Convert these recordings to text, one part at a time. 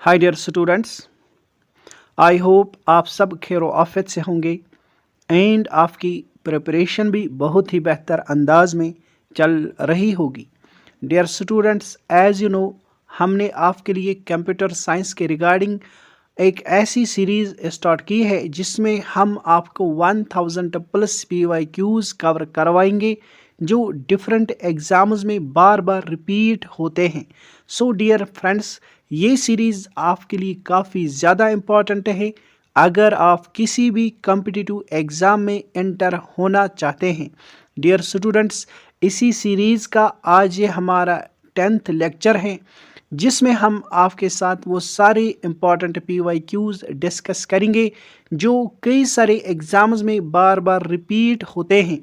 Hi dear students, I hope आप सब खैर आफियत से होंगे एंड आपकी प्रिपरेशन भी बहुत ही बेहतर अंदाज में चल रही होगी। Dear students, as you know हमने आपके लिए कंप्यूटर साइंस के रिगार्डिंग एक ऐसी सीरीज़ स्टार्ट की है जिसमें हम आपको 1000 प्लस PYQs कवर करवाएंगे जो डिफरेंट एग्ज़ाम्स में बार बार रिपीट होते हैं। सो डियर फ्रेंड्स, ये सीरीज़ आपके लिए काफ़ी ज़्यादा इम्पॉर्टेंट है अगर आप किसी भी कॉम्पिटिटिव एग्ज़ाम में एंटर होना चाहते हैं। डियर स्टूडेंट्स, इसी सीरीज़ का आज ये हमारा 10th लेक्चर है जिसमें हम आपके साथ वो सारे इम्पॉर्टेंट PYQs डिस्कस करेंगे जो कई सारे एग्ज़ाम्स में बार बार रिपीट होते हैं।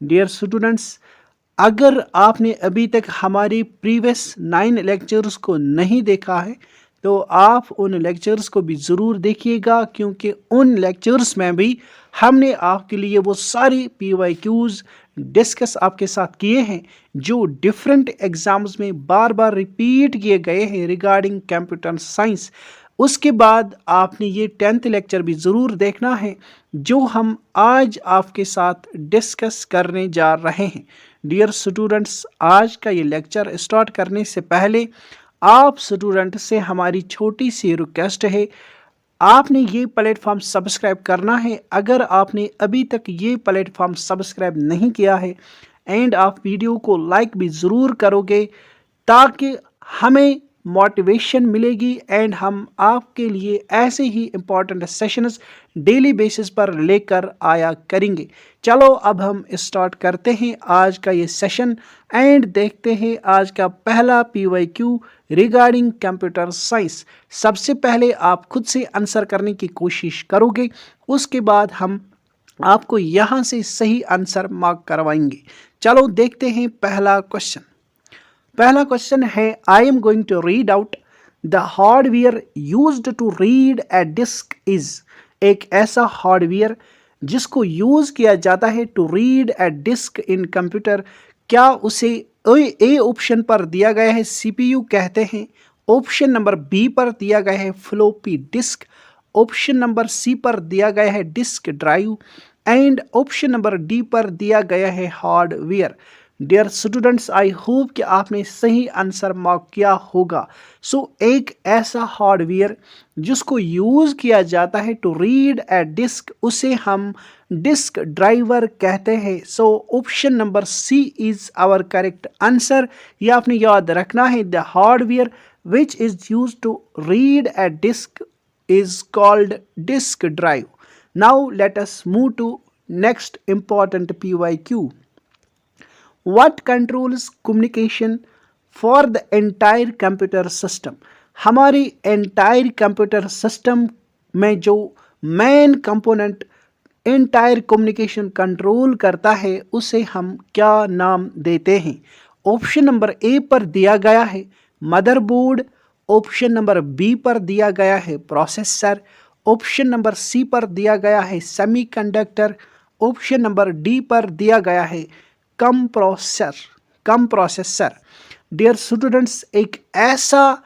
डियर स्टूडेंट्स, अगर आपने अभी तक हमारे प्रीवियस 9 लेक्चर्स को नहीं देखा है तो आप उन लेक्चर्स को भी ज़रूर देखिएगा, क्योंकि उन लेक्चर्स में भी हमने आपके लिए वो सारी PYQs डिस्कस आपके साथ किए हैं जो डिफरेंट एग्ज़ाम्स में बार बार रिपीट किए गए हैं रिगार्डिंग कंप्यूटर साइंस। उसके बाद आपने ये 10th लेक्चर भी ज़रूर देखना है जो हम आज आपके साथ डिस्कस करने जा रहे हैं। डियर स्टूडेंट्स, आज का ये लेक्चर स्टार्ट करने से पहले आप स्टूडेंट से हमारी छोटी सी रिक्वेस्ट है, आपने ये प्लेटफॉर्म सब्सक्राइब करना है। अगर आपने अभी तक ये प्लेटफॉर्म सब्सक्राइब नहीं किया है एंड आप वीडियो को लाइक भी ज़रूर करोगे ताकि हमें मोटिवेशन मिलेगी एंड हम आपके लिए ऐसे ही इम्पोर्टेंट सेशंस डेली बेसिस पर लेकर आया करेंगे। चलो अब हम स्टार्ट करते हैं आज का ये सेशन एंड देखते हैं आज का पहला PYQ रिगार्डिंग कंप्यूटर साइंस। सबसे पहले आप खुद से आंसर करने की कोशिश करोगे, उसके बाद हम आपको यहाँ से सही आंसर मार्क करवाएंगे। चलो देखते हैं पहला क्वेश्चन। पहला क्वेश्चन है, I am going to read out the hardware used to read a disk is. एक ऐसा हार्डवेयर जिसको यूज किया जाता है to read a disk in computer, क्या उसे ए ऑप्शन पर दिया गया है CPU कहते हैं, ऑप्शन नंबर बी पर दिया गया है floppy disk, option number C पर दिया गया है disk drive and option number D पर दिया गया है hardware. Dear students, I hope कि आपने सही आंसर मार्क किया होगा। सो एक ऐसा हार्डवेयर जिसको यूज़ किया जाता है टू रीड ए डिस्क, उसे हम डिस्क ड्राइवर कहते हैं। So option number C is our correct answer. ये आपने याद रखना है, the hardware which is use to read a disk is called disk drive. Now let us move to next important PYQ. What controls communication for the entire computer system? हमारी entire computer system में जो main component entire communication control करता है उसे हम क्या नाम देते हैं? ऑप्शन नंबर ए पर दिया गया है मदरबोर्ड, ऑप्शन नंबर बी पर दिया गया है प्रोसेसर, ऑप्शन नंबर सी पर दिया गया है सेमीकंडक्टर, ऑप्शन नंबर डी पर दिया गया है कम प्रोसेसर। डियर स्टूडेंट्स, एक ऐसा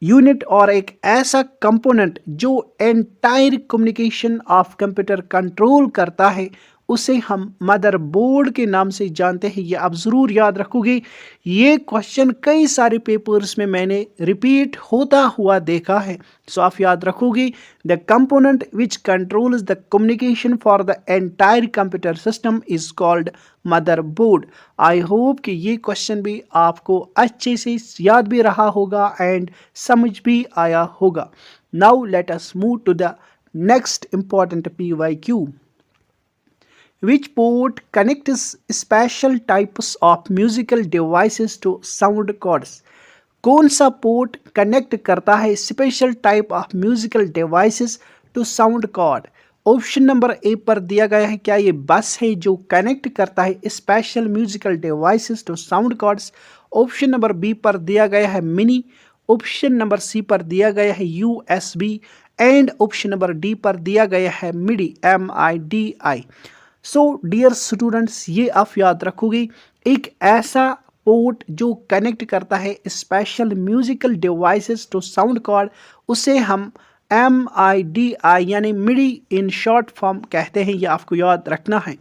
यूनिट और एक ऐसा कंपोनेंट जो entire communication of computer control करता है उसे हम मदरबोर्ड के नाम से जानते हैं। ये आप ज़रूर याद रखोगे। ये क्वेश्चन कई सारे पेपर्स में मैंने रिपीट होता हुआ देखा है। सो आप याद रखोगे, the component which controls the communication for the entire computer system is called motherboard. I hope कि ये क्वेश्चन भी आपको अच्छे से याद भी रहा होगा एंड समझ भी आया होगा। Now let us move to the next important PYQ. Which port connects special types of musical devices to sound cards? कौन सा पोर्ट कनेक्ट करता है special type of musical devices to sound card? Option number A पर दिया गया है, क्या ये बस है जो कनेक्ट करता है special musical devices to sound cards? Option number B पर दिया गया है मिनी, ऑप्शन नंबर सी पर दिया गया है USB and option number D पर दिया गया है मिडी MIDI। सो डियर स्टूडेंट्स, ये आप याद रखोगे, एक ऐसा पोर्ट जो कनेक्ट करता है special musical devices to sound card, उसे हम MIDI यानी मिडी इन शॉर्ट फॉर्म कहते हैं। ये आपको याद रखना है।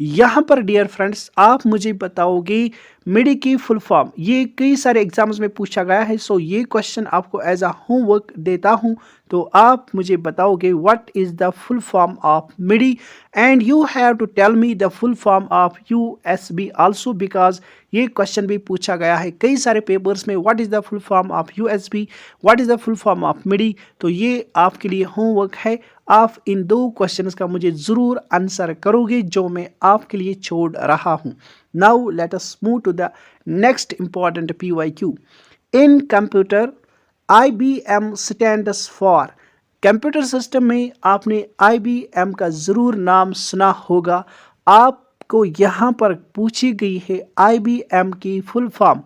यहाँ पर डियर फ्रेंड्स आप मुझे बताओगे मिडी की फुल फॉर्म। ये कई सारे एग्जाम्स में पूछा गया है, सो ये क्वेश्चन आपको एज अ होमवर्क देता हूँ। तो आप मुझे बताओगे what is the full form of MIDI and you have to tell me the full form of USB also, because ये क्वेश्चन भी पूछा गया है कई सारे पेपर्स में। What is the full form of USB, what is the full form of MIDI. तो ये आपके लिए होमवर्क है। आप इन 2 क्वेश्चंस का मुझे ज़रूर आंसर करोगे जो मैं आपके लिए छोड़ रहा हूँ। Now let us move to the next important PYQ। In computer IBM stands for. Computer system में आपने IBM का ज़रूर नाम सुना होगा। आपको यहाँ पर पूछी गई है IBM की full form.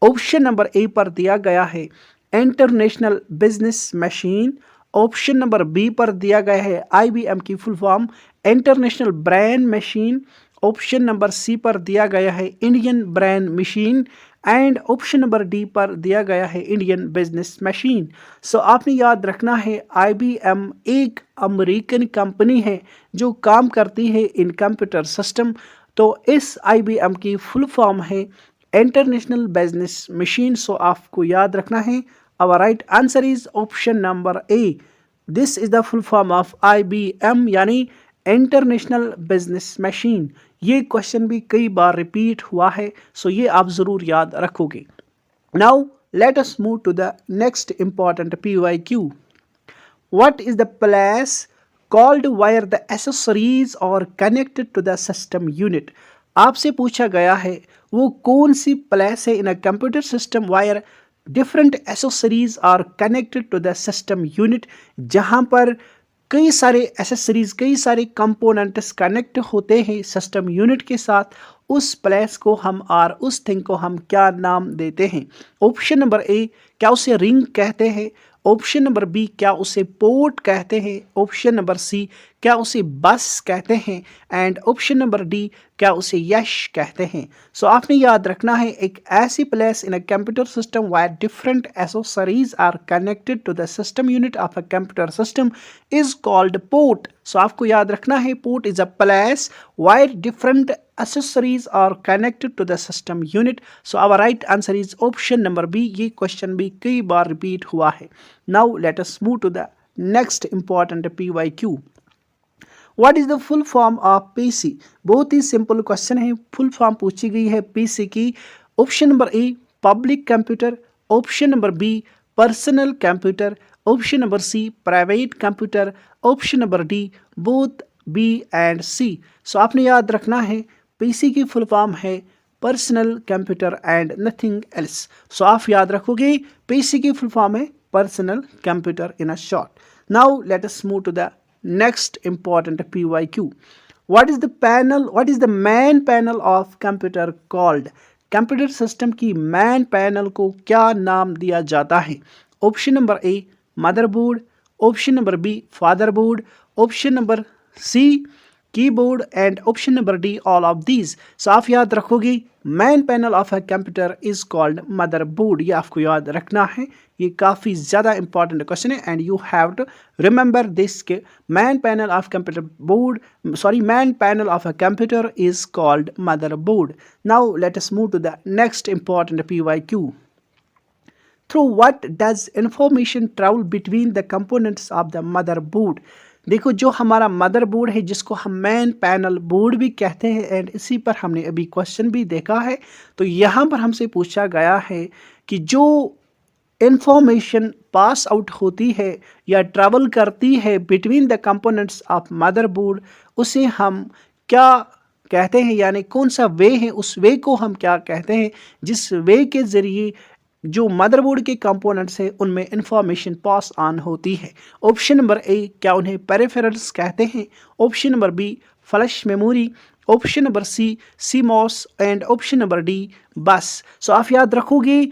Option number A पर दिया गया है international business machine. Option number B पर दिया गया है IBM की full form international brain machine. Option number C पर दिया गया है Indian brain machine and option number D पर दिया गया है इंडियन बिजनेस मशीन। सो आपने याद रखना है IBM एक अमेरिकन कंपनी है जो काम करती है इन कंप्यूटर सिस्टम। तो इस IBM की फुल फॉर्म है इंटरनेशनल बिजनेस मशीन। सो आपको याद रखना है। Our right answer is option number A. This is the full form of IBM यानी इंटरनेशनल बिजनेस मशीन। ये क्वेश्चन भी कई बार रिपीट हुआ है, सो ये आप ज़रूर याद रखोगे। Now let us move to the next important PYQ। What is the place called where the accessories are connected to the system unit? आपसे पूछा गया है वो कौन सी प्लेस है in a computer system where different accessories are connected to the system unit, जहाँ पर कई सारे एसेसरीज कई सारे कंपोनेंट्स कनेक्ट होते हैं सिस्टम यूनिट के साथ। उस प्लेस को हम और उस थिंग को हम क्या नाम देते हैं? ऑप्शन नंबर A क्या उसे रिंग कहते हैं? ऑप्शन नंबर B क्या उसे पोर्ट कहते हैं? ऑप्शन नंबर C क्या उसे बस कहते हैं? एंड ऑप्शन नंबर D क्या उसे यश कहते हैं? सो आपने याद रखना है एक ऐसी place in a computer system where different accessories are connected to the system unit of a computer system is called port. So आपको याद रखना है port is a place where different accessories are connected to the system unit. So our right answer is option number B. ये question भी कई बार repeat हुआ है। Now let us move to the next important PYQ. What is the full form of PC? बहुत ही simple question है। Full form पूछी गई है PC की। Option number A public computer, option number B personal computer, option number C private computer, option number D both B and C। So आपने याद रखना है PC की फुल फॉर्म है personal computer and nothing else. So आप याद रखोगे PC की फुल फॉर्म है personal computer in a short. Now let us move to the next important PYQ। What is the main panel of computer called? Computer system की main panel को क्या नाम दिया जाता है? Option number A motherboard, option number B fatherboard, option number C keyboard and option number D all of these. So आप याद रखोगे main panel of a computer is called motherboard. ये आपको याद रखना है। ये काफ़ी ज़्यादा इंपॉर्टेंट क्वेश्चन है and you have to remember this के main panel of a computer is called motherboard. Now let us move to the next important PYQ। Through what does information travel between the components of the motherboard? देखो जो हमारा motherboard है जिसको हम man panel board भी कहते हैं and इसी पर हमने अभी क्वेश्चन भी देखा है। तो यहाँ पर हमसे पूछा गया है कि जो इंफॉर्मेशन पास आउट होती है या ट्रैवल करती है between the components of motherboard उसे हम क्या कहते हैं, यानी कौन सा वे है, उस वे को हम क्या कहते हैं जिस वे के ज़रिए जो मदरबोर्ड के कंपोनेंट्स हैं उनमें इंफॉर्मेशन पास ऑन होती है। ऑप्शन नंबर A क्या उन्हें पेरिफेरल्स कहते हैं, option number B flash memory, option number C CMOS and option number D बस। सो आप याद रखोगे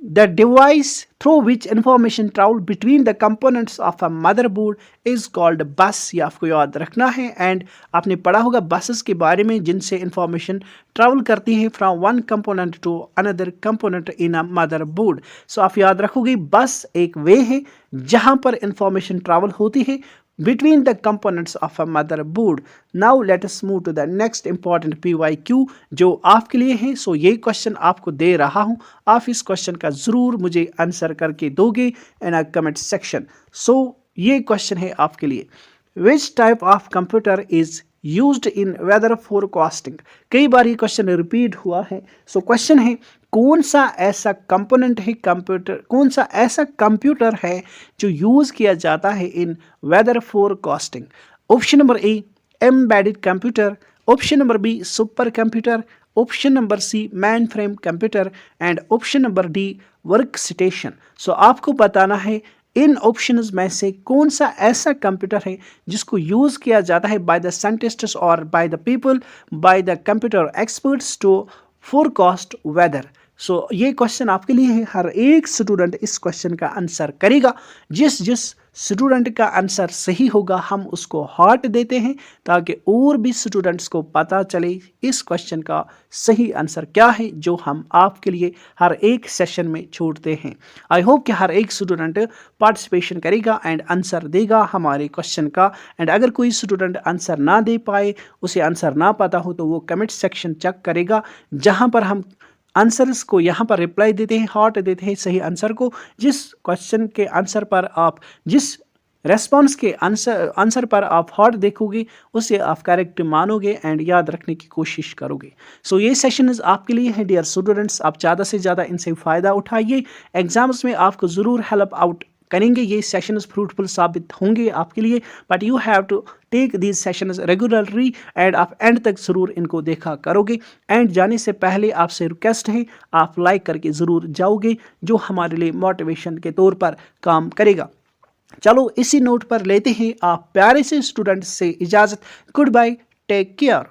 The device through which information travel between the components of a motherboard is called bus. ये आपको याद रखना है। एंड आपने पढ़ा होगा बसेस के बारे में जिनसे इंफॉर्मेशन ट्रैवल करती है from one component to another component in a motherboard. So आप याद रखोगे बस एक वे है जहां पर इंफॉर्मेशन ट्रैवल होती है between the components of a motherboard. Now let us move to the next important PYQ जो आपके लिए है। सो ये क्वेश्चन आपको दे रहा हूं, आप इस क्वेश्चन का जरूर मुझे आंसर करके दोगे इन अ कमेंट सेक्शन। सो ये क्वेश्चन है आपके लिए, Which type of computer is used in weather forecasting? कई बार ये क्वेश्चन रिपीट हुआ है। सो क्वेश्चन है कौन सा ऐसा कंपोनेंट है कंप्यूटर, कौन सा ऐसा कंप्यूटर है जो यूज किया जाता है in weather forecasting? Option number A embedded computer, option number B supercomputer, option number C mainframe computer and option number D workstation. So आपको बताना है इन ऑप्शंस में से कौन सा ऐसा कंप्यूटर है जिसको यूज किया जाता है बाय द साइंटिस्ट्स और by the people, by the computer experts to forecast weather. So ये क्वेश्चन आपके लिए है, हर एक स्टूडेंट इस क्वेश्चन का आंसर करेगा। जिस स्टूडेंट का आंसर सही होगा हम उसको हार्ट देते हैं ताकि और भी स्टूडेंट्स को पता चले इस क्वेश्चन का सही आंसर क्या है जो हम आपके लिए हर एक सेशन में छोड़ते हैं। आई होप कि हर एक स्टूडेंट पार्टिसिपेशन करेगा एंड आंसर देगा हमारे क्वेश्चन का। एंड अगर कोई स्टूडेंट आंसर ना दे पाए, उसे आंसर ना पता हो, तो वो कमेंट सेक्शन चेक करेगा जहां पर हम आंसर्स को यहाँ पर रिप्लाई देते हैं, हार्ट देते हैं सही आंसर को। जिस क्वेश्चन के आंसर पर आप, जिस रेस्पॉन्स के आंसर पर आप हार्ट देखोगे उसे आप करेक्ट मानोगे एंड याद रखने की कोशिश करोगे। सो ये सेशन आपके लिए है डियर स्टूडेंट्स, आप ज़्यादा से ज़्यादा इनसे फ़ायदा उठाइए। एग्जाम्स में आपको ज़रूर हेल्प आउट करेंगे, ये सेशंस फ्रूटफुल साबित होंगे आपके लिए। But you have to take these sessions regularly and आप एंड तक ज़रूर इनको देखा करोगे। एंड जाने से पहले आपसे रिक्वेस्ट है आप लाइक करके ज़रूर जाओगे जो हमारे लिए मोटिवेशन के तौर पर काम करेगा। चलो इसी नोट पर लेते हैं आप प्यारे से स्टूडेंट से इजाज़त। Good bye, take care.